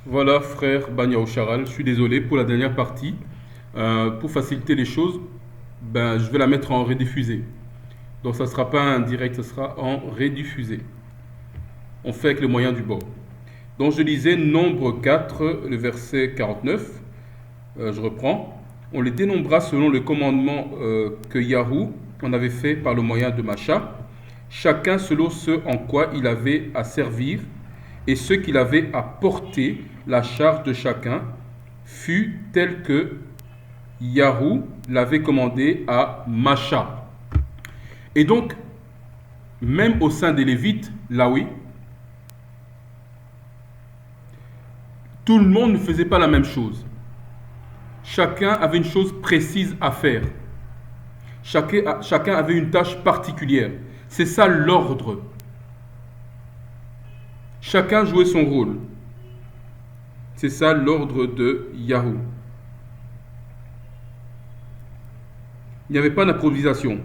Voilà, frère Banya Charal, je suis désolé pour la dernière partie. Pour faciliter les choses, je vais la mettre en rediffusé. Donc ça ne sera pas un direct, ça sera en rediffusé. On fait avec les moyens du bord. Donc je lisais Nombre 4, le verset 49. Je reprends. On les dénombra selon le commandement que Yahou en avait fait par le moyen de Macha, chacun selon ce en quoi il avait à servir et ce qu'il avait à porter. La charge de chacun fut telle que Yahou l'avait commandé à Macha. Et donc, même au sein des Lévites, là oui, tout le monde ne faisait pas la même chose. Chacun avait une chose précise à faire. Chacun avait une tâche particulière. C'est ça l'ordre. Chacun jouait son rôle. C'est ça l'ordre de Yahou. Il n'y avait pas d'improvisation.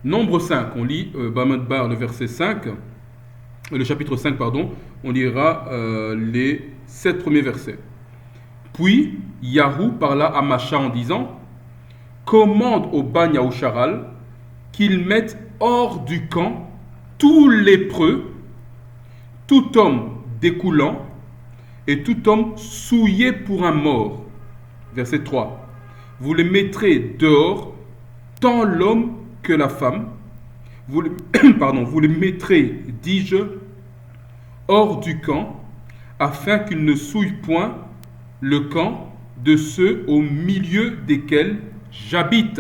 Nombre 5, on lit Bamidbar, le verset 5, le chapitre 5, pardon, on lira les 7 premiers versets. Puis Yahou parla à Macha en disant: commande au Bani Yahucharal qu'ils mettent hors du camp tout lépreux, tout homme découlant et tout homme souillé pour un mort. Verset 3. Vous les mettrez dehors, tant l'homme que la femme. Vous les, vous les mettrez, dis-je, hors du camp, afin qu'ils ne souillent point le camp de ceux au milieu desquels j'habite.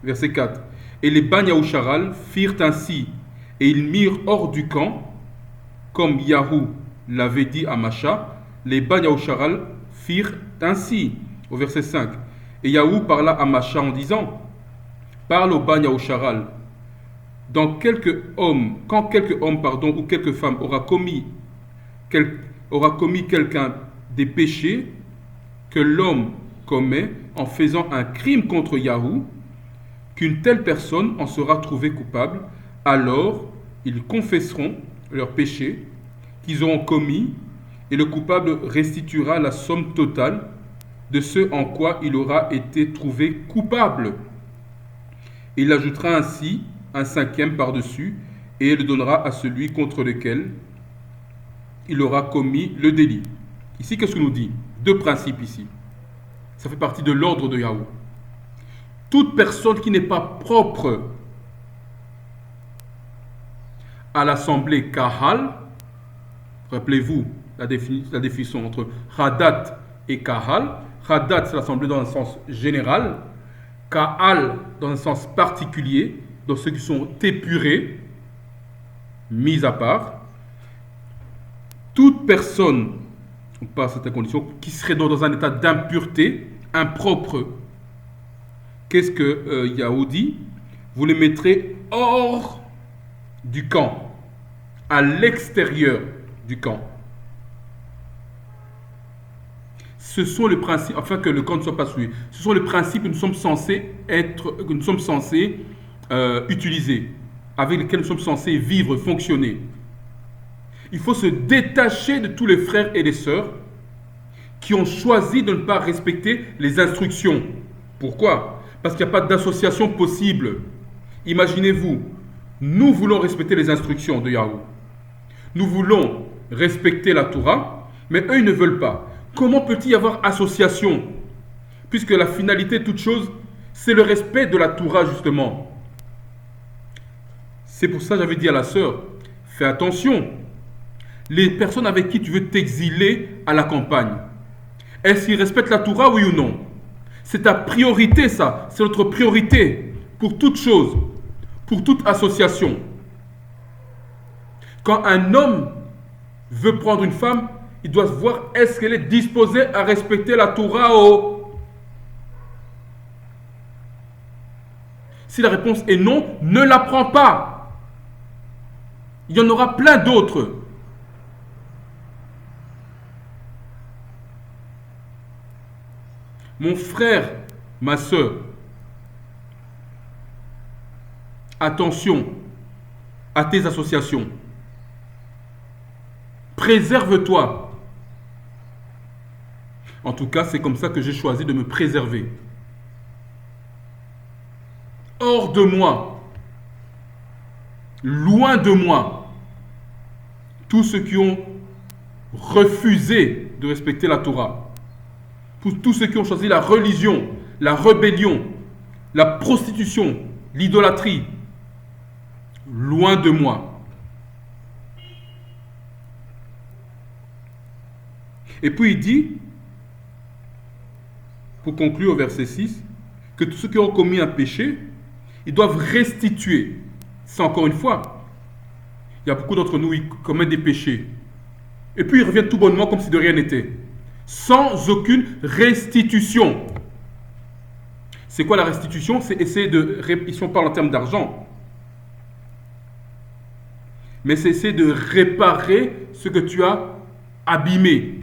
Verset 4. Et les Bani Yahucharal firent ainsi, et ils mirent hors du camp, comme Yahou l'avait dit à Macha. Les Bani Yahucharal firent ainsi. Au verset 5. Et Yahou parla à Macha en disant: parle au Bani Yahucharal. Quand quelque homme ou quelque femme aura commis quelqu'un des péchés que l'homme commet en faisant un crime contre Yahou, qu'une telle personne en sera trouvée coupable, alors ils confesseront leurs péchés qu'ils auront commis, et le coupable restituera la somme totale de ce en quoi il aura été trouvé coupable. Il ajoutera ainsi un cinquième par-dessus, et le donnera à celui contre lequel il aura commis le délit. Ici, qu'est-ce que nous dit? Deux principes ici. Ça fait partie de l'ordre de Yahou. Toute personne qui n'est pas propre à l'assemblée Kahal, rappelez-vous la définition entre Hadat et Kahal. Hadat, c'est l'assemblée dans un sens général. Kahal, dans un sens particulier, dans ceux qui sont épurés, mis à part. Toute personne, par certaines conditions, qui serait dans un état d'impureté, impropre, qu'est-ce que Yahou dit? Vous les mettrez hors du camp, à l'extérieur du camp. Ce sont les principes, afin que le camp ne soit pas souillé. Ce sont les principes que nous sommes censés utiliser, avec lesquels nous sommes censés vivre, fonctionner. Il faut se détacher de tous les frères et les sœurs qui ont choisi de ne pas respecter les instructions. Pourquoi? Parce qu'il n'y a pas d'association possible. Imaginez-vous, nous voulons respecter les instructions de Yahou. Nous voulons respecter la Torah, mais eux, ils ne veulent pas. Comment peut-il y avoir association? Puisque la finalité de toute chose, c'est le respect de la Torah, justement. C'est pour ça que j'avais dit à la sœur, fais attention. Les personnes avec qui tu veux t'exiler à la campagne, est-ce qu'ils respectent la Torah, oui ou non? C'est ta priorité, ça. C'est notre priorité pour toute chose, pour toute association. Quand un homme veut prendre une femme, il doit voir est-ce qu'elle est disposée à respecter la Torah. Si la réponse est non, ne la prends pas. Il y en aura plein d'autres. Mon frère, ma soeur, attention à tes associations. Préserve-toi. En tout cas, c'est comme ça que j'ai choisi de me préserver. Hors de moi, loin de moi, tous ceux qui ont refusé de respecter la Torah, tous ceux qui ont choisi la religion, la rébellion, la prostitution, l'idolâtrie, loin de moi. Et puis il dit, pour conclure au verset 6, que tous ceux qui ont commis un péché, ils doivent restituer. C'est encore une fois, il y a beaucoup d'entre nous qui commettent des péchés. Et puis ils reviennent tout bonnement comme si de rien n'était. Sans aucune restitution. C'est quoi la restitution? C'est essayer de... Ici on parle en termes d'argent. Mais c'est essayer de réparer ce que tu as abîmé.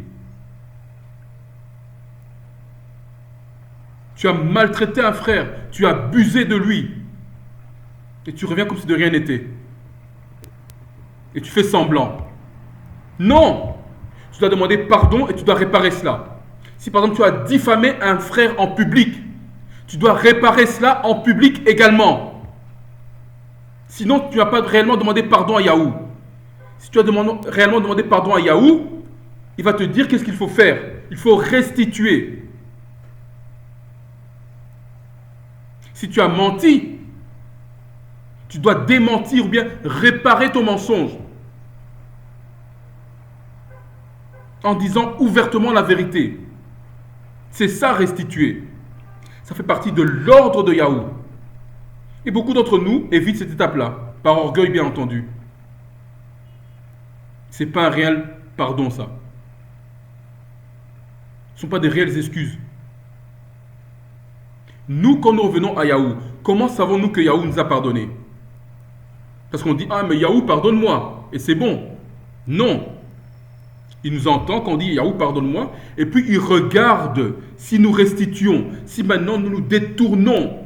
Tu as maltraité un frère, tu as abusé de lui. Et tu reviens comme si de rien n'était. Et tu fais semblant. Non! Tu dois demander pardon et tu dois réparer cela. Si par exemple tu as diffamé un frère en public, tu dois réparer cela en public également. Sinon, tu n'as pas réellement demandé pardon à Yahou. Si tu as réellement demandé pardon à Yahou, il va te dire qu'est-ce qu'il faut faire. Il faut restituer. Si tu as menti, tu dois démentir ou bien réparer ton mensonge en disant ouvertement la vérité. C'est ça, restituer. Ça fait partie de l'ordre de Yahou. Et beaucoup d'entre nous évitent cette étape-là, par orgueil bien entendu. Ce n'est pas un réel pardon, ça. Ce ne sont pas des réelles excuses. Nous, quand nous revenons à Yahou, comment savons-nous que Yahou nous a pardonné? Parce qu'on dit, ah mais Yahou pardonne-moi, et c'est bon. Non. Il nous entend quand on dit Yahou pardonne-moi, et puis il regarde si nous restituons, si maintenant nous nous détournons,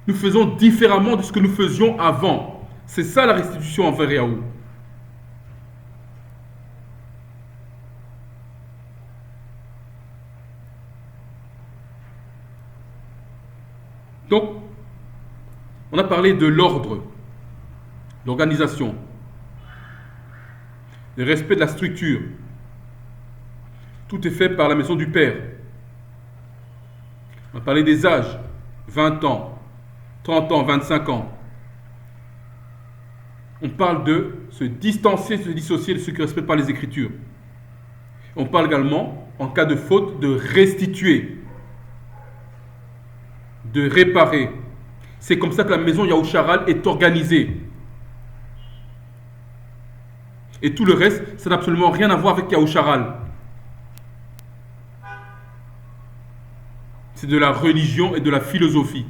nous faisons différemment de ce que nous faisions avant. C'est ça la restitution envers Yahou. Donc, on a parlé de l'ordre, l'organisation, le respect de la structure. Tout est fait par la maison du Père. On a parlé des âges, 20 ans, 30 ans, 25 ans. On parle de se distancier, se dissocier de ceux qui ne respectent pas les Écritures. On parle également, en cas de faute, de restituer, de réparer. C'est comme ça que la maison Yahoucharal est organisée. Et tout le reste, ça n'a absolument rien à voir avec Yahoucharal. C'est de la religion et de la philosophie.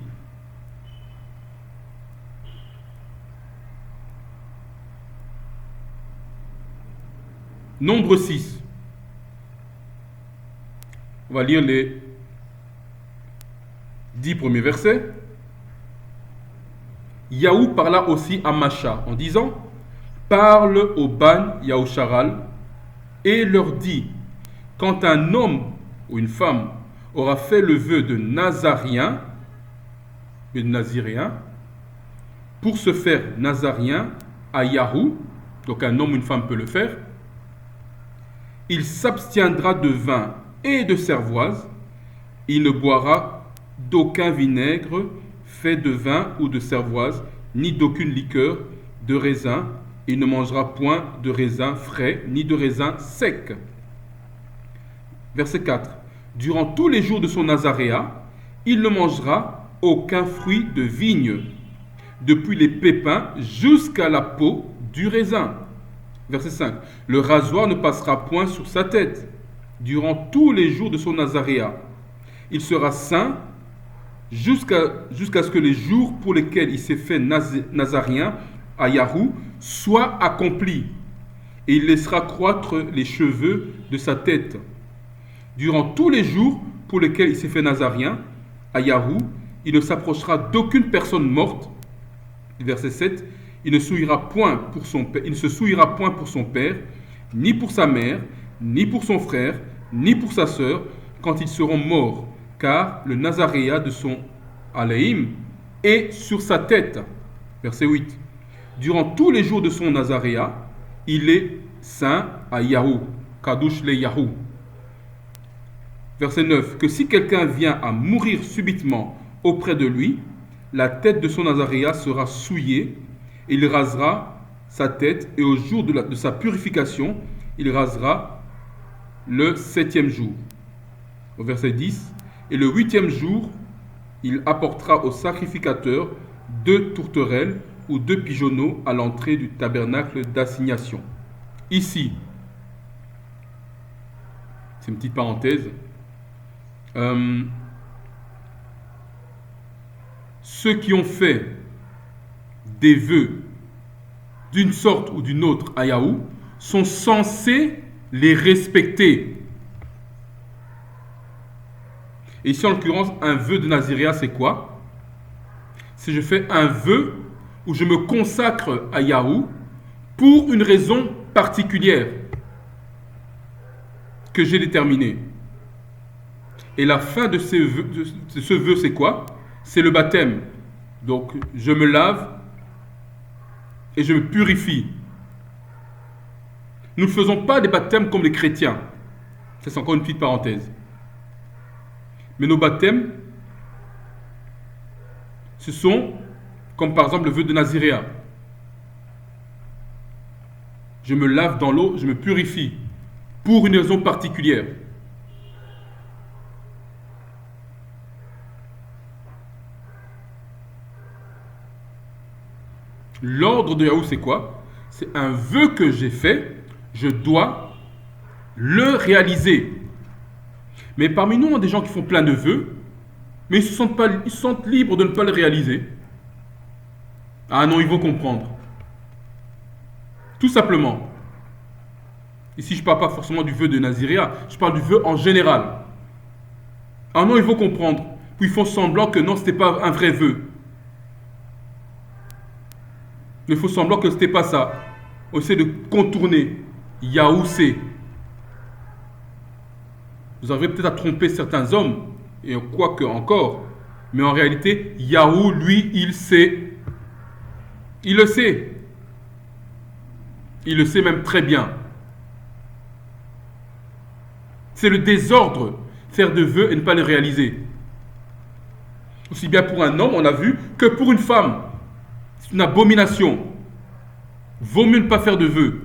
Nombre 6. On va lire les 10 premiers versets. Yahou parla aussi à Macha en disant: parle au Ban Yahoucharal et leur dit: quand un homme ou une femme aura fait le vœu de Nazarien, et de Naziréen, pour se faire Nazarien à Yahou, donc un homme ou une femme peut le faire, il s'abstiendra de vin et de cervoise, il ne boira d'aucun vinaigre fait de vin ou de cervoise, ni d'aucune liqueur de raisin. Il ne mangera point de raisin frais, ni de raisin sec. Verset 4. Durant tous les jours de son nazaréat, il ne mangera aucun fruit de vigne, depuis les pépins jusqu'à la peau du raisin. Verset 5. Le rasoir ne passera point sur sa tête, durant tous les jours de son nazaréat. Il sera saint jusqu'à ce que les jours pour lesquels il s'est fait nazarien à Yahou soient accomplis, et il laissera croître les cheveux de sa tête. Durant tous les jours pour lesquels il s'est fait nazarien à Yahou, il ne s'approchera d'aucune personne morte, Verset 7, il ne se souillera point pour son père, ni pour sa mère, ni pour son frère, ni pour sa sœur, quand ils seront morts, car le Nazaréat de son Aléim est sur sa tête. Verset 8. Durant tous les jours de son Nazaréat, il est saint à Yahou, Kadush le Yahou. Verset 9. Que si quelqu'un vient à mourir subitement auprès de lui, la tête de son Nazaréat sera souillée, et il rasera sa tête, et au jour de sa purification, il rasera le 7e jour. Au verset 10. Et le 8e jour, il apportera au sacrificateur 2 tourterelles ou 2 pigeonneaux à l'entrée du tabernacle d'assignation. Ici, c'est une petite parenthèse, ceux qui ont fait des vœux d'une sorte ou d'une autre à Yahou sont censés les respecter. Et ici, en l'occurrence, un vœu de Naziréa, c'est quoi? C'est je fais un vœu où je me consacre à Yahou pour une raison particulière que j'ai déterminée. Et la fin de ce vœu, c'est quoi? C'est le baptême. Donc, je me lave et je me purifie. Nous ne faisons pas des baptêmes comme les chrétiens. Ça, c'est encore une petite parenthèse. Mais nos baptêmes, ce sont, comme par exemple le vœu de Naziréa. Je me lave dans l'eau, je me purifie, pour une raison particulière. L'ordre de Yahou, c'est quoi? C'est un vœu que j'ai fait, je dois le réaliser. Mais parmi nous, on a des gens qui font plein de vœux, mais ils se sentent libres de ne pas le réaliser. Ah non, ils vont comprendre. Tout simplement. Ici, je ne parle pas forcément du vœu de Naziréa, je parle du vœu en général. Ah non, ils vont comprendre. Puis ils font semblant que non, ce n'était pas un vrai vœu. Il faut semblant que ce n'était pas ça. On essaie de contourner. Yahou c'est. Vous avez peut-être à tromper certains hommes, et quoi que encore, mais en réalité, Yahou, lui, il sait. Il le sait. Il le sait même très bien. C'est le désordre, faire de vœux et ne pas les réaliser. Aussi bien pour un homme, on a vu, que pour une femme. C'est une abomination. Vaut mieux ne pas faire de vœux.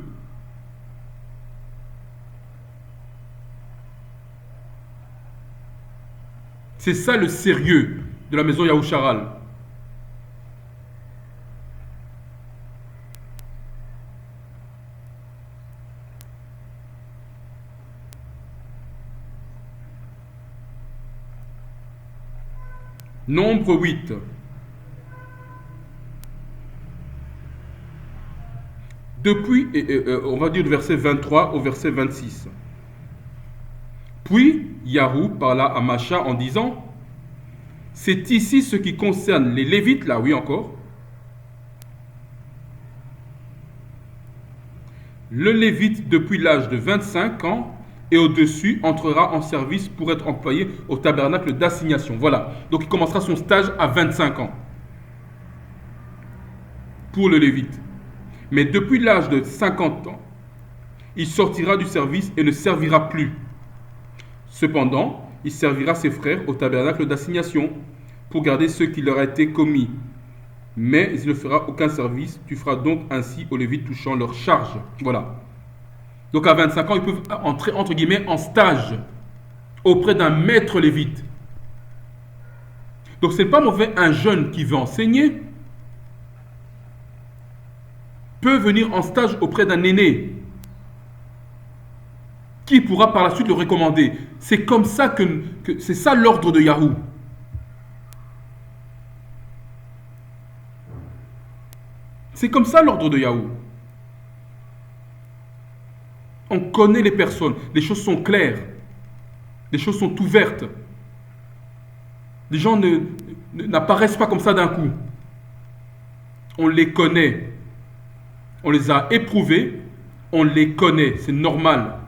C'est ça le sérieux de la maison Yahou Charal. Nombre 8. Depuis, on va dire du verset 23 au verset 26. Puis Yahou parla à Macha en disant, c'est ici ce qui concerne les Lévites, là oui encore. Le Lévite depuis l'âge de 25 ans et au-dessus entrera en service pour être employé au tabernacle d'assignation. Voilà, donc il commencera son stage à 25 ans pour le Lévite. Mais depuis l'âge de 50 ans, il sortira du service et ne servira plus. Cependant, il servira ses frères au tabernacle d'assignation pour garder ce qui leur a été commis. Mais il ne fera aucun service. Tu feras donc ainsi aux Lévites touchant leur charge. Voilà. Donc à 25 ans, ils peuvent entrer entre guillemets en stage auprès d'un maître lévite. Donc ce n'est pas mauvais, un jeune qui veut enseigner peut venir en stage auprès d'un aîné qui pourra par la suite le recommander. C'est comme ça que c'est ça l'ordre de Yahou. C'est comme ça l'ordre de Yahou. On connaît les personnes, les choses sont claires, les choses sont ouvertes. Les gens n'apparaissent pas comme ça d'un coup. on les connaît, on les a éprouvés, on les connaît, c'est normal.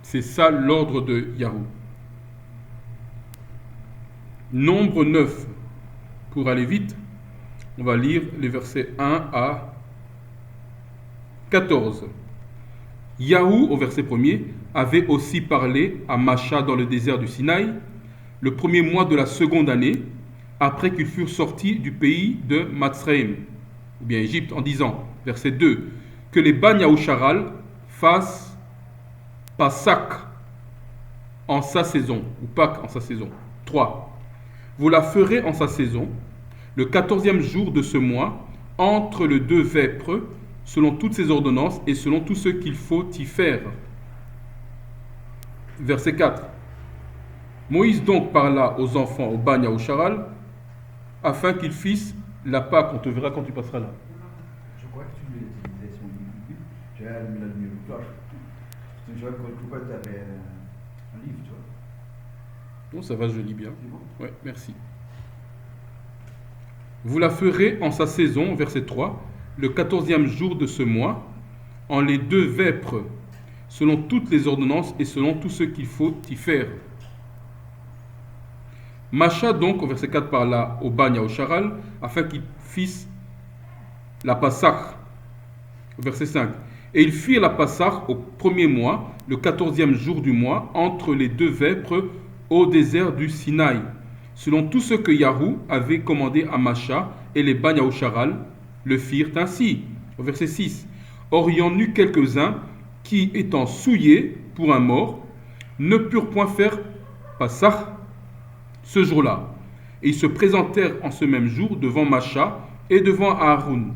C'est ça l'ordre de Yahou. Nombre 9. Pour aller vite, on va lire les versets 1 à 14. Yahou, au verset 1er, avait aussi parlé à Macha dans le désert du Sinaï, le premier mois de la seconde année, après qu'ils furent sortis du pays de Matzraïm, ou bien Égypte, en disant, verset 2, que les Bani Yahucharal fassent Pâques en sa saison, ou Pâques en sa saison. 3. Vous la ferez en sa saison, le 14e jour de ce mois, entre les deux vêpres, selon toutes ses ordonnances et selon tout ce qu'il faut y faire. Verset 4. Moïse donc parla aux enfants, au Bani Yahucharal, afin qu'ils fissent la Pâque. On te verra quand tu passeras là. Je crois que tu l'utilisais sur YouTube. J'ai allumé la lumière de cloche. Je vois que pourquoi tu avais un livre, tu vois. Bon, ça va, je lis bien. C'est bon. Ouais, merci. Vous la ferez en sa saison, verset 3, le 14e jour de ce mois, en les deux vêpres, selon toutes les ordonnances et selon tout ce qu'il faut y faire. Macha donc, au verset 4, parla au Bani Yahucharal, afin qu'ils fissent la Pâque. Au verset 5. Et ils firent la Pâque au premier mois, le 14e jour du mois, entre les deux vêpres, au désert du Sinaï, selon tout ce que Yahou avait commandé à Macha, et les Bani Yahucharal le firent ainsi. Au verset 6. Or il y en eut quelques-uns qui, étant souillés pour un mort, ne purent point faire Pâque ce jour-là. Et ils se présentèrent en ce même jour devant Macha et devant Aaron.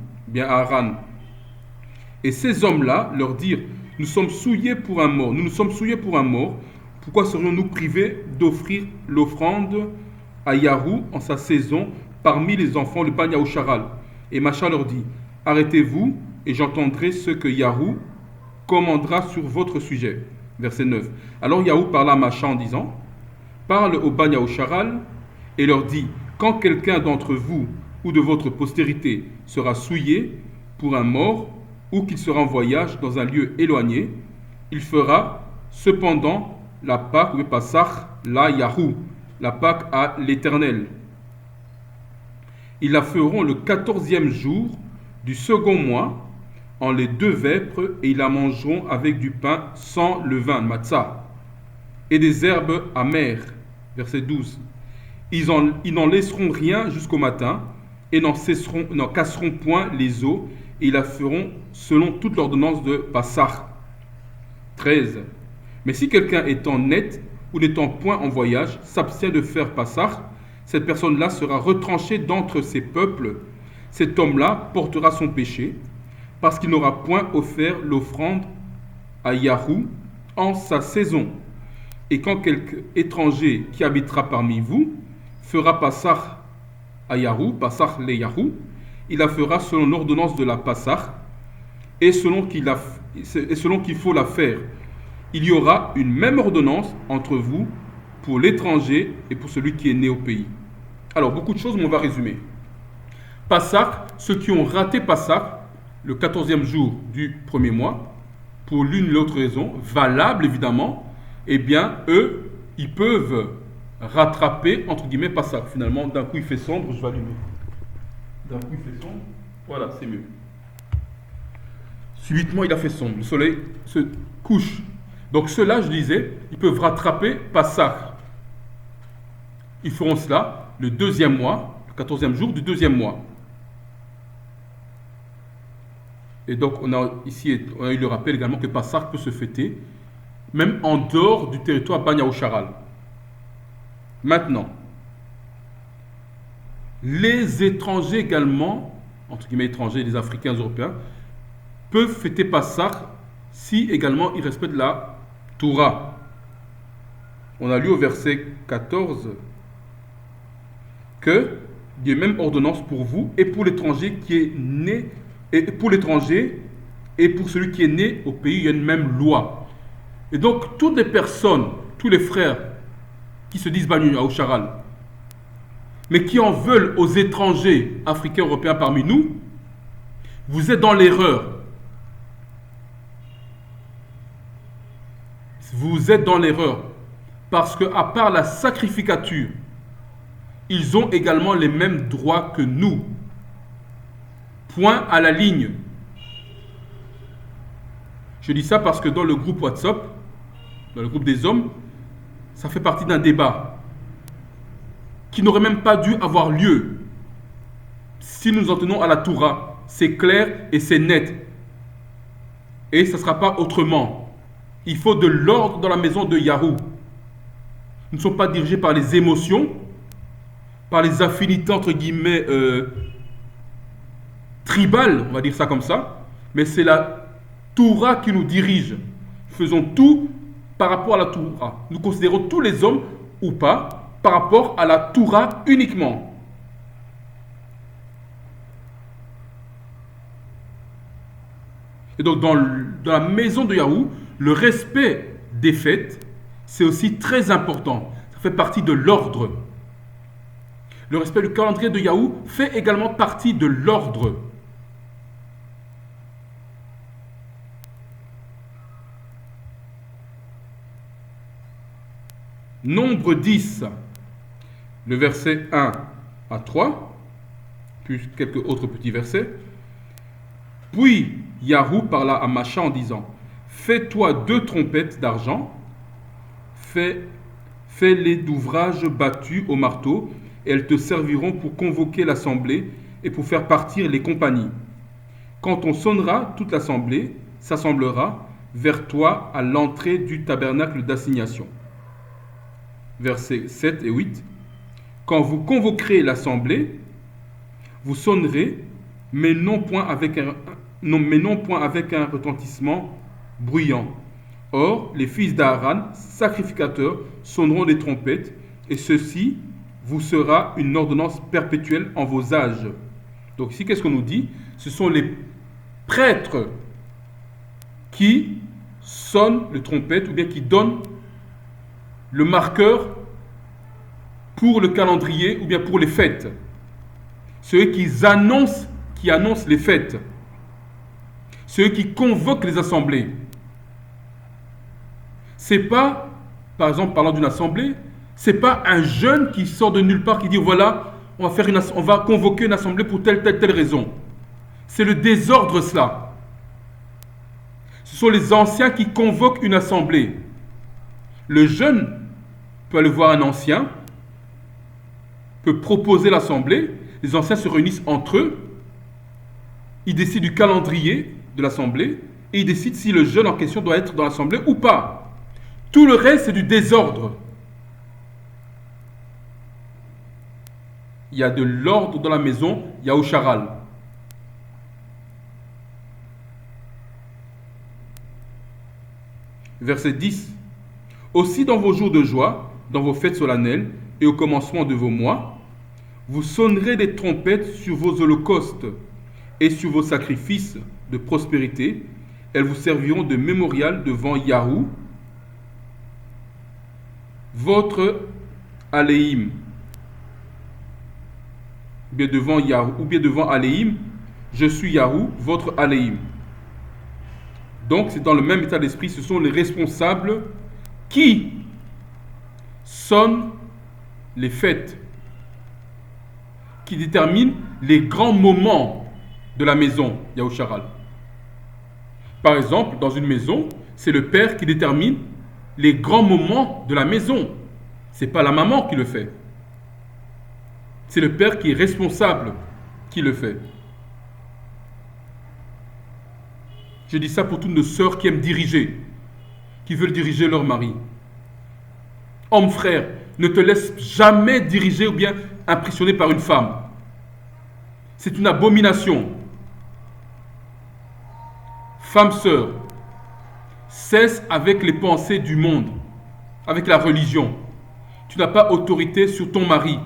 Et ces hommes-là leur dirent, nous sommes souillés pour un mort, nous nous sommes souillés pour un mort, pourquoi serions-nous privés d'offrir l'offrande à Yahou en sa saison parmi les enfants le Bani Yahucharal? Et Macha leur dit, arrêtez-vous et j'entendrai ce que Yahou commandera sur votre sujet. Verset 9. Alors Yahou parla à Macha en disant, parle au Bani Yahucharal et leur dit, quand quelqu'un d'entre vous ou de votre postérité sera souillé pour un mort ou qu'il sera en voyage dans un lieu éloigné, il fera cependant la Pâque ou Pâque la Yahou, la Pâque à l'Éternel. Ils la feront le 14e jour du second mois en les deux vêpres et ils la mangeront avec du pain sans levain, matzah, et des herbes amères. Verset 12. Ils n'en laisseront rien jusqu'au matin et n'en casseront point les os et ils la feront selon toute l'ordonnance de Pâques. 13. Mais si quelqu'un étant net ou n'étant point en voyage s'abstient de faire Pâques, cette personne-là sera retranchée d'entre ses peuples. Cet homme-là portera son péché parce qu'il n'aura point offert l'offrande à Yahou en sa saison. Et quand quelque étranger qui habitera parmi vous fera Pâques à Yahou, Pâques les Yahou, il la fera selon l'ordonnance de la Pâques et selon qu'il faut la faire. Il y aura une même ordonnance entre vous pour l'étranger et pour celui qui est né au pays. Alors, beaucoup de choses, mais on va résumer. Pâques, ceux qui ont raté Pâques, le 14e jour du premier mois, pour l'une ou l'autre raison, valable évidemment, eh bien, eux, ils peuvent rattraper, entre guillemets, Pâques. Finalement, d'un coup, il fait sombre, je vais allumer. D'un coup, il fait sombre, voilà, c'est mieux. Subitement, il a fait sombre, le soleil se couche. Donc ceux-là, je disais, ils peuvent rattraper Pâques. Ils feront cela le deuxième mois, le 14e jour du deuxième mois. Et donc, on a eu le rappel également que Pâques peut se fêter, même en dehors du territoire Bani Yahucharal. Maintenant, les étrangers également, entre guillemets étrangers, les Africains, les Européens, peuvent fêter Pâques si également ils respectent la Torah. On a lu au verset 14 que il y a une même ordonnance pour vous et pour l'étranger qui est né, et pour l'étranger et pour celui qui est né au pays, il y a une même loi. Et donc, toutes les personnes tous les frères qui se disent Banu Aoucharal, mais qui en veulent aux étrangers africains, européens parmi nous, vous êtes dans l'erreur. Vous êtes dans l'erreur. Parce que, à part la sacrificature, ils ont également les mêmes droits que nous. Point à la ligne. Je dis ça parce que dans le groupe WhatsApp, dans le groupe des hommes, ça fait partie d'un débat qui n'aurait même pas dû avoir lieu si nous en tenons à la Torah. C'est clair et c'est net. Et ça ne sera pas autrement. Il faut de l'ordre dans la maison de Yahou. Nous ne sommes pas dirigés par les émotions, par les affinités entre guillemets tribales, on va dire ça comme ça, mais c'est la Torah qui nous dirige. Faisons tout par rapport à la Torah. Nous considérons tous les hommes ou pas par rapport à la Torah uniquement. Et donc dans la maison de Yahou, le respect des fêtes, c'est aussi très important. Ça fait partie de l'ordre. Le respect du calendrier de Yahou fait également partie de l'ordre. Nombre 10, le verset 1 à 3, puis quelques autres petits versets. Puis Yahou parla à Macha en disant, fais-toi 2 trompettes d'argent, fais-les d'ouvrage battu au marteau, et elles te serviront pour convoquer l'assemblée et pour faire partir les compagnies. Quand on sonnera, toute l'assemblée s'assemblera vers toi à l'entrée du tabernacle d'assignation. Versets 7 et 8. Quand vous convoquerez l'assemblée, vous sonnerez, mais non point avec un retentissement bruyant. Or, les fils d'Aaron, sacrificateurs, sonneront les trompettes, et ceci vous sera une ordonnance perpétuelle en vos âges. Donc ici, qu'est-ce qu'on nous dit? Ce sont les prêtres qui sonnent les trompettes, ou bien qui donnent le marqueur pour le calendrier, ou bien pour les fêtes. Ceux qui annoncent les fêtes. Ceux qui convoquent les assemblées. C'est pas, par exemple, parlant d'une assemblée, c'est pas un jeune qui sort de nulle part qui dit voilà, on va convoquer une assemblée pour telle raison. C'est le désordre cela. Ce sont les anciens qui convoquent une assemblée. Le jeune peut aller voir un ancien, peut proposer l'assemblée, les anciens se réunissent entre eux, ils décident du calendrier de l'assemblée et ils décident si le jeune en question doit être dans l'assemblée ou pas. Tout le reste, c'est du désordre. Il y a de l'ordre dans la maison Yahucharal. Verset 10. Aussi dans vos jours de joie, dans vos fêtes solennelles et au commencement de vos mois, vous sonnerez des trompettes sur vos holocaustes et sur vos sacrifices de prospérité. Elles vous serviront de mémorial devant Yahou, votre Aléhim. Ou bien devant Yahou, ou bien devant Aléhim, je suis Yahou, votre Aléhim. Donc c'est dans le même état d'esprit, ce sont les responsables qui sonnent les fêtes, qui déterminent les grands moments de la maison Yahucharal. Par exemple, dans une maison, c'est le père qui détermine les grands moments de la maison. Ce n'est pas la maman qui le fait. C'est le père qui est responsable qui le fait. Je dis ça pour toutes nos sœurs qui aiment diriger, qui veulent diriger leur mari. Homme frère, ne te laisse jamais diriger ou bien impressionner par une femme. C'est une abomination. Femme sœur, cesse avec les pensées du monde, avec la religion. Tu n'as pas autorité sur ton mari.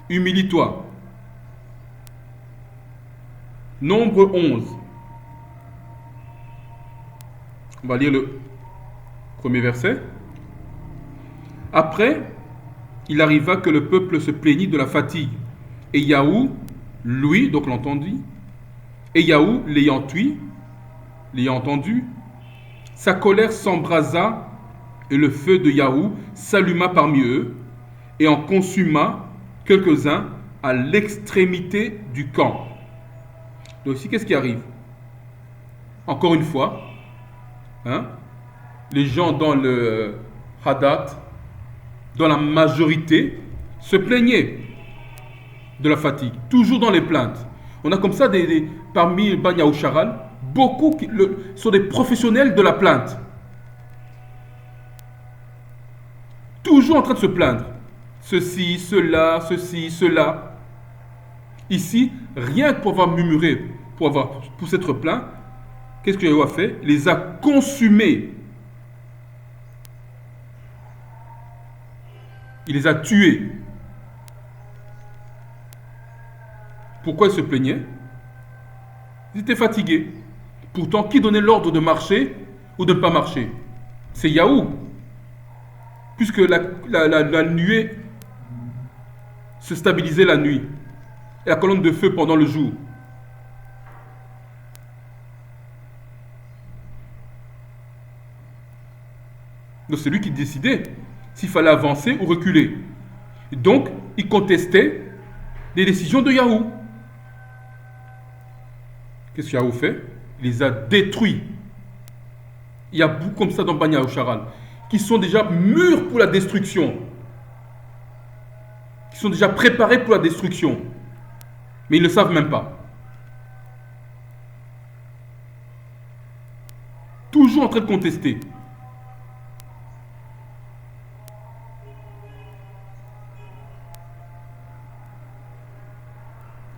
Humilie-toi. Nombre 11. On va lire le premier verset. Après, il arriva que le peuple se plaignit de la fatigue. Et Yahou, lui, donc l'entendit, et Yahou, l'ayant entendu, sa colère s'embrasa et le feu de Yahou s'alluma parmi eux et en consuma quelques-uns à l'extrémité du camp. Donc ici, qu'est-ce qui arrive? Encore une fois, les gens dans le Hadat, dans la majorité, se plaignaient de la fatigue, toujours dans les plaintes. On a comme ça parmi Bani Aoucharal, beaucoup qui sont des professionnels de la plainte. Toujours en train de se plaindre. Ceci, cela, ceci, cela. Ici, rien que pour avoir murmuré, pour s'être plaint, qu'est-ce que Yahou a fait? Il les a consumés. Il les a tués. Pourquoi ils se plaignaient? Ils étaient fatigués. Pourtant, qui donnait l'ordre de marcher ou de ne pas marcher? C'est Yahou. Puisque la nuée se stabilisait la nuit. Et la colonne de feu pendant le jour. Donc c'est lui qui décidait s'il fallait avancer ou reculer. Et donc, il contestait les décisions de Yahou. Qu'est-ce que Yahou fait? Il les a détruits. Il y a beaucoup comme ça dans Bani Aoucharal, qui sont déjà mûrs pour la destruction. Qui sont déjà préparés pour la destruction. Mais ils ne le savent même pas. Toujours en train de contester.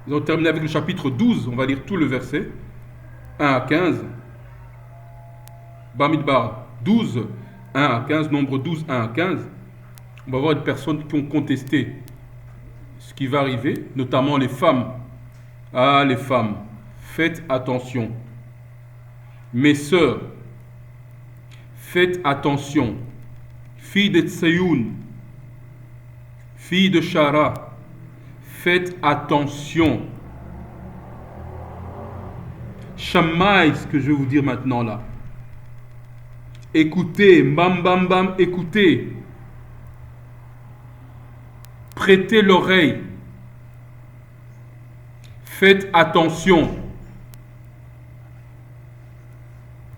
Nous allons terminer avec le chapitre 12. On va lire tout le verset. 1 à 15. Bamidbar 12, 1 à 15. Nombre 12, 1 à 15. On va voir des personnes qui ont contesté ce qui va arriver, notamment les femmes. Ah, les femmes, faites attention. Mes sœurs, faites attention. Filles de Tsayoun, filles de Shara, faites attention. Shamaï, ce que je vais vous dire maintenant là. Écoutez, bam bam bam, écoutez. Prêtez l'oreille. Faites attention.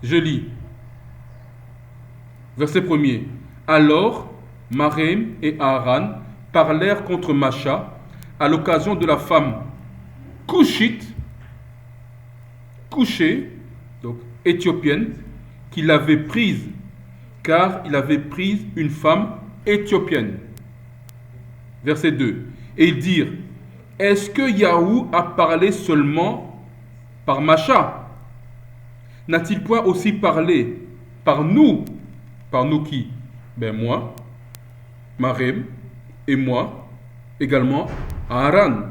Je lis. Verset 1er. Alors, Marem et Aaron parlèrent contre Macha à l'occasion de la femme couchée, donc éthiopienne, qu'il avait prise, car il avait pris une femme éthiopienne. Verset 2. Et ils dirent, est-ce que Yahou a parlé seulement par Macha? N'a-t-il point aussi parlé par nous? Par nous qui? Ben moi, Marem, et moi, également Aaron.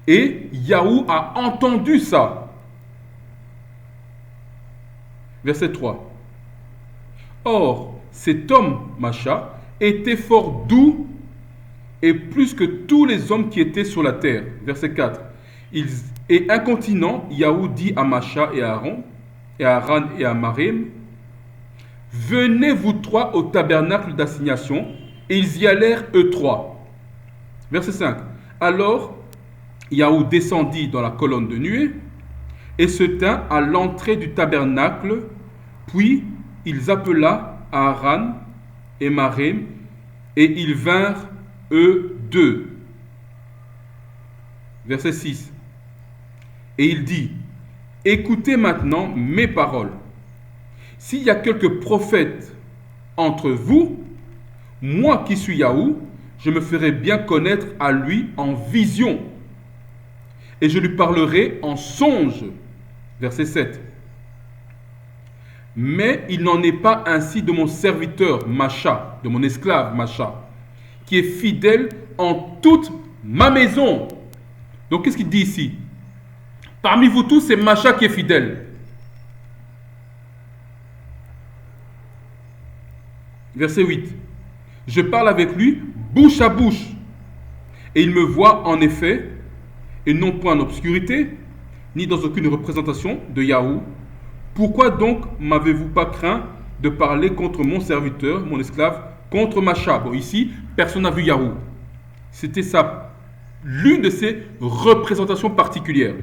Et Yahou a entendu ça. Verset 3. Or, cet homme, Macha, était fort doux et plus que tous les hommes qui étaient sur la terre. Verset 4. Et incontinent, Yahou dit à Macha et à Aaron et à Marem, venez vous trois au tabernacle d'assignation. Et ils y allèrent eux trois. Verset 5. Alors, Yahou descendit dans la colonne de nuée et se tint à l'entrée du tabernacle. Puis, ils appela Aaron et Marem et ils vinrent eux deux. Verset 6. Et il dit, écoutez maintenant mes paroles. S'il y a quelques prophètes entre vous, moi qui suis Yahou, je me ferai bien connaître à lui en vision. Et je lui parlerai en songe. Verset 7. Mais il n'en est pas ainsi de mon serviteur Macha, de mon esclave Macha, qui est fidèle en toute ma maison. Donc qu'est-ce qu'il dit ici? Parmi vous tous, c'est Macha qui est fidèle. Verset 8. Je parle avec lui bouche à bouche, et il me voit en effet, et non point en obscurité, ni dans aucune représentation de Yahou. Pourquoi donc m'avez-vous pas craint de parler contre mon serviteur, mon esclave, contre Macha? Bon, ici, personne n'a vu Yahou. C'était l'une de ses représentations particulières.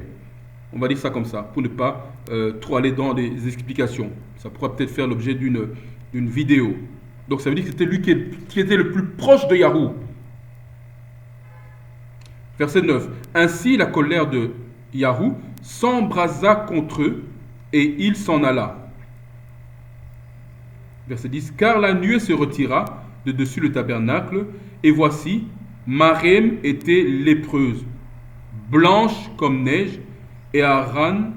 On va dire ça comme ça, pour ne pas trop aller dans les explications. Ça pourra peut-être faire l'objet d'une vidéo. Donc ça veut dire que c'était lui qui était le plus proche de Yahou. Verset 9. Ainsi la colère de Yahou s'embrasa contre eux et il s'en alla. Verset 10. Car la nuée se retira de dessus le tabernacle et voici, Marem était lépreuse, blanche comme neige, et Aaron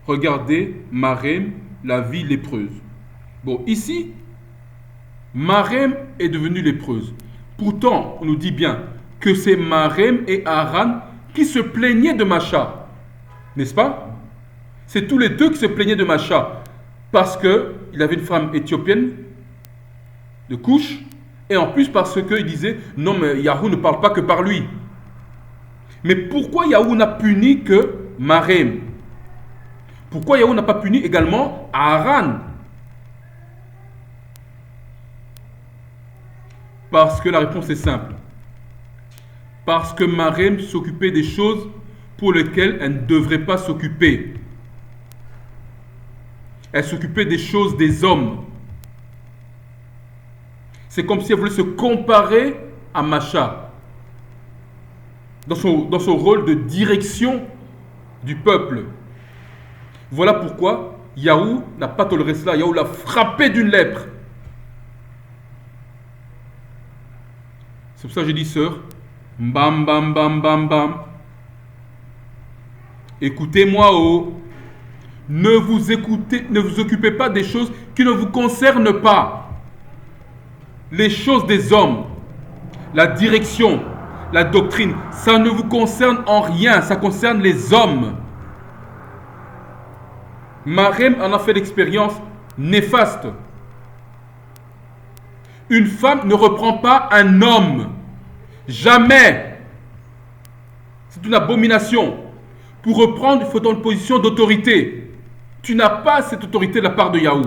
regardait Marem, la vie lépreuse. Bon, ici, Marem est devenue lépreuse. Pourtant, on nous dit bien que c'est Marem et Aaron qui se plaignaient de Macha. N'est-ce pas? C'est tous les deux qui se plaignaient de Macha. Parce qu'il avait une femme éthiopienne de couche. Et en plus parce qu'il disait, non mais Yahou ne parle pas que par lui. Mais pourquoi Yahou n'a puni que Marem? Pourquoi Yahou n'a pas puni également Aaron? Parce que la réponse est simple. Parce que Marem s'occupait des choses pour lesquelles elle ne devrait pas s'occuper. Elle s'occupait des choses des hommes. C'est comme si elle voulait se comparer à Macha. Dans son rôle de direction du peuple. Voilà pourquoi Yahou n'a pas toléré cela. Yahou l'a frappé d'une lèpre. C'est pour ça que j'ai dit, sœur, bam, bam, bam, bam, bam. Écoutez-moi, oh. Ne vous occupez pas des choses qui ne vous concernent pas. Les choses des hommes, la direction, la doctrine, ça ne vous concerne en rien, ça concerne les hommes. Marem en a fait l'expérience néfaste. Une femme ne reprend pas un homme. Jamais. C'est une abomination. Pour reprendre, il faut dans une position d'autorité. Tu n'as pas cette autorité de la part de Yahou.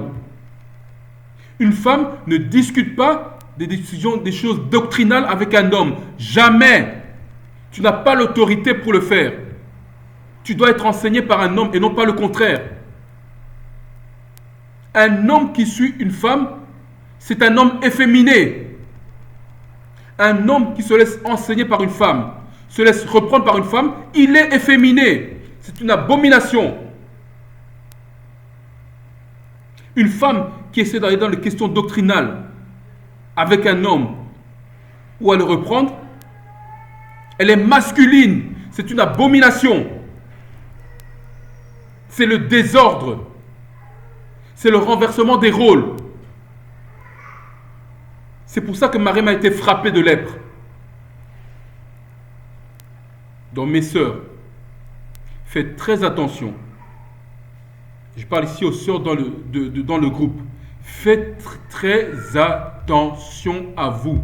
Une femme ne discute pas des décisions, des choses doctrinales avec un homme. Jamais. Tu n'as pas l'autorité pour le faire. Tu dois être enseigné par un homme et non pas le contraire. Un homme qui suit une femme, c'est un homme efféminé. Un homme qui se laisse enseigner par une femme, se laisse reprendre par une femme, il est efféminé. C'est une abomination. Une femme qui essaie d'aller dans les questions doctrinales avec un homme ou à le reprendre, elle est masculine. C'est une abomination. C'est le désordre. C'est le renversement des rôles. C'est pour ça que Marem a été frappée de lèpre. Donc mes sœurs, faites très attention. Je parle ici aux sœurs dans le groupe. Faites très attention à vous.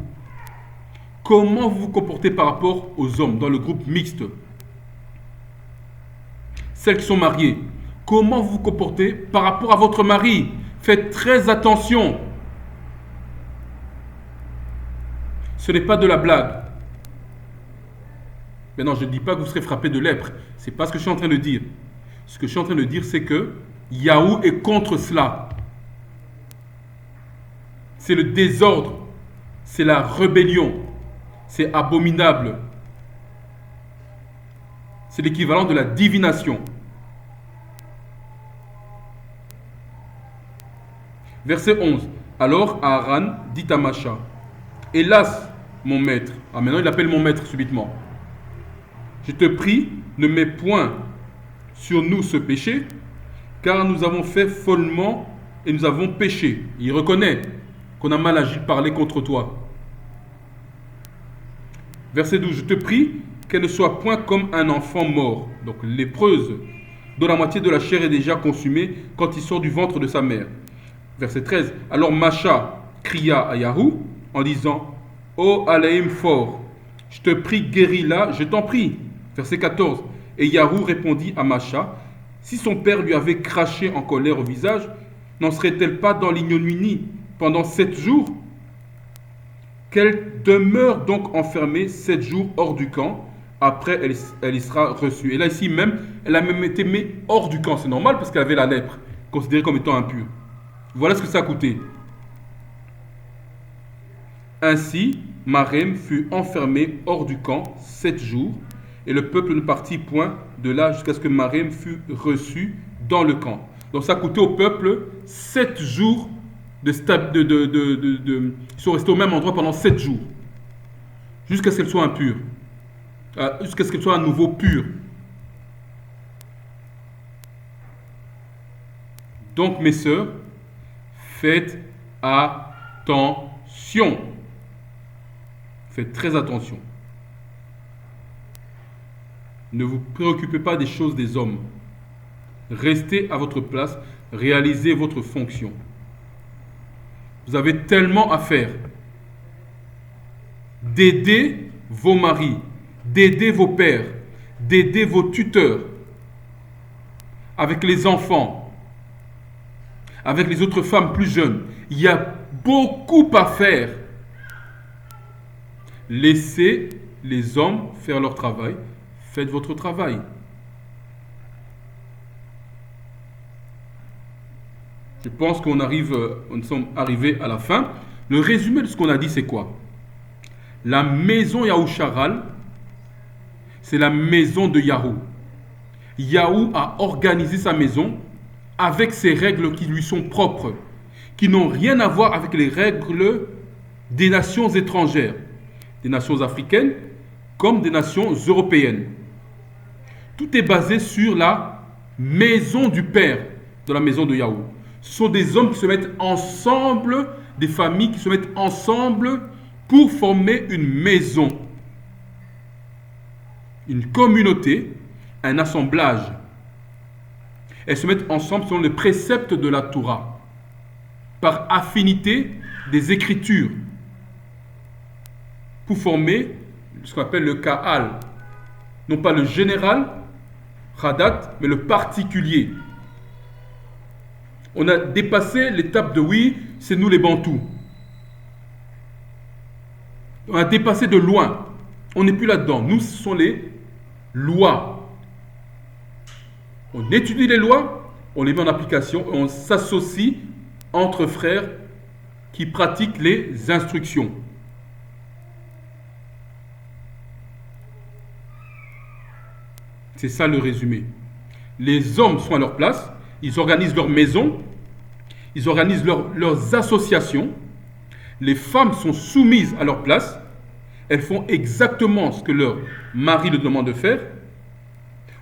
Comment vous vous comportez par rapport aux hommes dans le groupe mixte? Celles qui sont mariées. Comment vous vous comportez par rapport à votre mari? Faites très attention. Ce n'est pas de la blague. Maintenant, je ne dis pas que vous serez frappé de lèpre. Ce n'est pas ce que je suis en train de dire. Ce que je suis en train de dire, c'est que Yahou est contre cela. C'est le désordre. C'est la rébellion. C'est abominable. C'est l'équivalent de la divination. Verset 11. Alors Aaron dit à Macha, hélas, mon maître. Ah, maintenant il appelle mon maître subitement. Je te prie, ne mets point sur nous ce péché, car nous avons fait follement et nous avons péché. Il reconnaît qu'on a mal agi de parler contre toi. Verset 12. Je te prie qu'elle ne soit point comme un enfant mort, donc lépreuse, dont la moitié de la chair est déjà consumée quand il sort du ventre de sa mère. Verset 13. Alors Macha cria à Yahou en disant: Ô Alaïm fort, je te prie, guéris-la, je t'en prie. Verset 14. Et Yahou répondit à Macha: si son père lui avait craché en colère au visage, n'en serait-elle pas dans l'ignominie pendant 7 jours? Qu'elle demeure donc enfermée 7 jours hors du camp. Après, elle y sera reçue. Et là, ici même, elle a même été mise hors du camp. C'est normal parce qu'elle avait la lèpre, considérée comme étant impure. Voilà ce que ça a coûté. Ainsi, Marem fut enfermée hors du camp 7 jours, et le peuple ne partit point de là jusqu'à ce que Marem fût reçu dans le camp. Donc ça a coûté au peuple 7 jours ils sont restés au même endroit pendant 7 jours, jusqu'à ce qu'elle soit impure, jusqu'à ce qu'elle soit à nouveau pure. Donc mes sœurs, faites attention. Faites très attention. Ne vous préoccupez pas des choses des hommes. Restez à votre place, réalisez votre fonction. Vous avez tellement à faire. D'aider vos maris, d'aider vos pères, d'aider vos tuteurs, avec les enfants, avec les autres femmes plus jeunes. Il y a beaucoup à faire. Laissez les hommes faire leur travail. Faites votre travail. Je pense nous sommes arrivés à la fin. Le résumé de ce qu'on a dit, c'est quoi? La maison Yahoucharal, c'est la maison de Yahou. Yahou a organisé sa maison avec ses règles qui lui sont propres, qui n'ont rien à voir avec les règles des nations étrangères, des nations africaines comme des nations européennes. Tout est basé sur la maison du Père, de la maison de Yahou. Ce sont des hommes qui se mettent ensemble, des familles qui se mettent ensemble pour former une maison, une communauté, un assemblage. Elles se mettent ensemble selon les préceptes de la Torah, par affinité des Écritures, pour former ce qu'on appelle le Ka'al, non pas le général, Hadat, mais le particulier. On a dépassé l'étape de oui, c'est nous les Bantous. On a dépassé de loin. On n'est plus là-dedans. Nous, ce sont les lois. On étudie les lois, on les met en application, et on s'associe entre frères qui pratiquent les instructions. C'est ça le résumé. Les hommes sont à leur place, ils organisent leur maison, ils organisent leurs associations. Les femmes sont soumises à leur place, elles font exactement ce que leur mari leur demande de faire.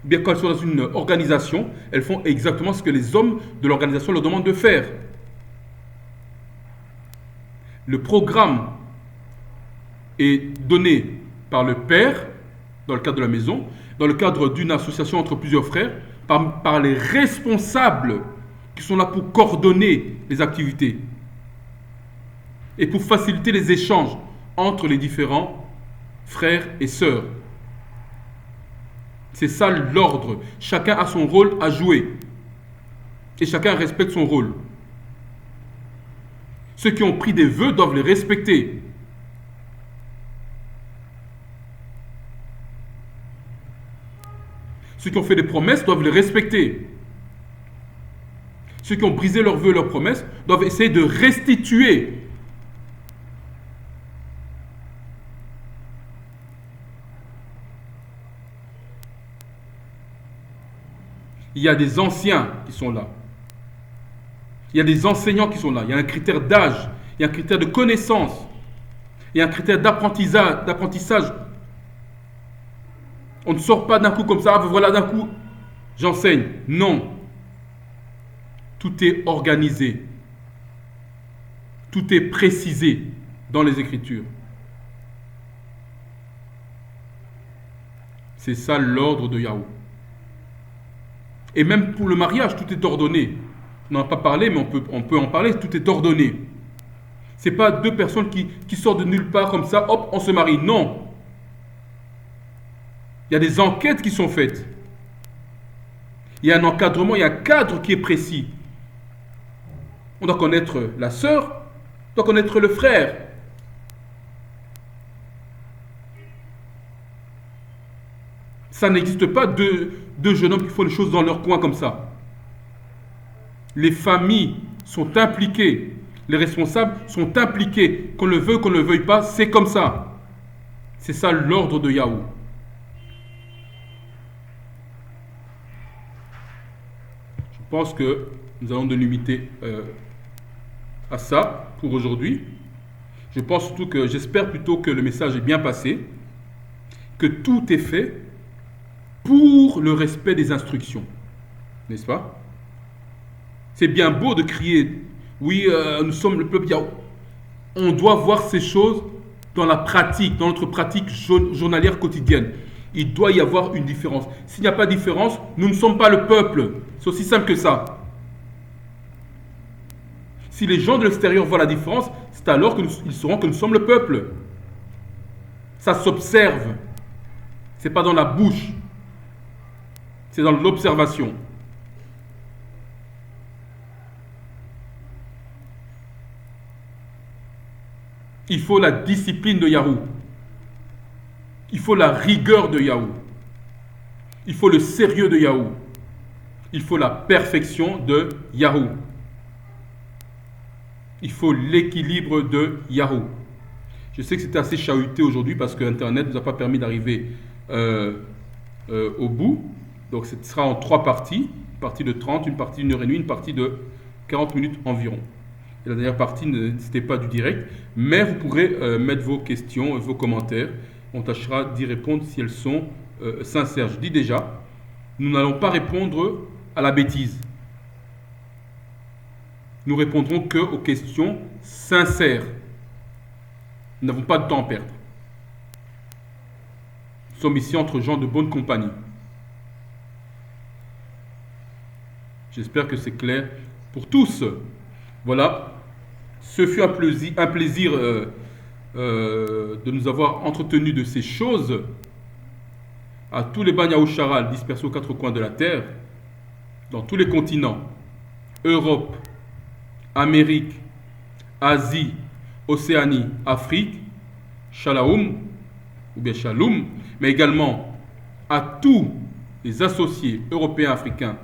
Ou bien quand elles sont dans une organisation, elles font exactement ce que les hommes de l'organisation leur demandent de faire. Le programme est donné par le père, dans le cadre de la maison, dans le cadre d'une association entre plusieurs frères, par les responsables qui sont là pour coordonner les activités et pour faciliter les échanges entre les différents frères et sœurs. C'est ça l'ordre. Chacun a son rôle à jouer et chacun respecte son rôle. Ceux qui ont pris des vœux doivent les respecter. Ceux qui ont fait des promesses doivent les respecter. Ceux qui ont brisé leurs vœux, leurs promesses, doivent essayer de restituer. Il y a des anciens qui sont là. Il y a des enseignants qui sont là. Il y a un critère d'âge, il y a un critère de connaissance, il y a un critère d'apprentissage. On ne sort pas d'un coup comme ça, voilà d'un coup, j'enseigne. Non. Tout est organisé. Tout est précisé dans les Écritures. C'est ça l'ordre de Yahou. Et même pour le mariage, tout est ordonné. On n'en a pas parlé, mais on peut en parler, tout est ordonné. Ce n'est pas deux personnes qui sortent de nulle part comme ça, hop, on se marie. Non. Il y a des enquêtes qui sont faites. Il y a un encadrement, il y a un cadre qui est précis. On doit connaître la sœur, on doit connaître le frère. Ça n'existe pas deux jeunes hommes qui font les choses dans leur coin comme ça. Les familles sont impliquées, les responsables sont impliqués. Qu'on le veuille, qu'on ne le veuille pas, c'est comme ça. C'est ça l'ordre de Yahweh. Je pense que nous allons nous limiter à ça pour aujourd'hui. Je pense surtout que, j'espère plutôt que le message est bien passé, que tout est fait pour le respect des instructions. N'est-ce pas? C'est bien beau de crier, oui, nous sommes le peuple Yahweh. On doit voir ces choses dans la pratique, dans notre pratique journalière quotidienne. Il doit y avoir une différence. S'il n'y a pas de différence, nous ne sommes pas le peuple. C'est aussi simple que ça. Si les gens de l'extérieur voient la différence, c'est alors qu'ils sauront que nous sommes le peuple. Ça s'observe. Ce n'est pas dans la bouche. C'est dans l'observation. Il faut la discipline de Yahweh. Il faut la rigueur de Yahweh. Il faut le sérieux de Yahweh. Il faut la perfection de Yahweh. Il faut l'équilibre de Yahweh. Je sais que c'était assez chahuté aujourd'hui parce que Internet ne nous a pas permis d'arriver au bout. Donc ce sera en 3 parties. Une partie de 30, une partie d'1 heure et demie, une partie de 40 minutes environ. Et la dernière partie, c'était pas du direct. Mais vous pourrez mettre vos questions, vos commentaires. On tâchera d'y répondre si elles sont sincères. Je dis déjà, nous n'allons pas répondre à la bêtise. Nous répondrons que aux questions sincères. Nous n'avons pas de temps à perdre. Nous sommes ici entre gens de bonne compagnie. J'espère que c'est clair pour tous. Voilà. Ce fut un plaisir de nous avoir entretenus de ces choses à tous les Banya Charal dispersés aux 4 coins de la terre, dans tous les continents, Europe, Amérique, Asie, Océanie, Afrique, Shalom, ou bien Shalom, mais également à tous les associés européens, africains,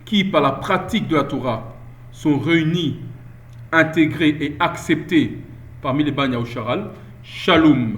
qui par la pratique de la Torah sont réunis, intégrés et acceptés parmi les Banya Charal. Shalom.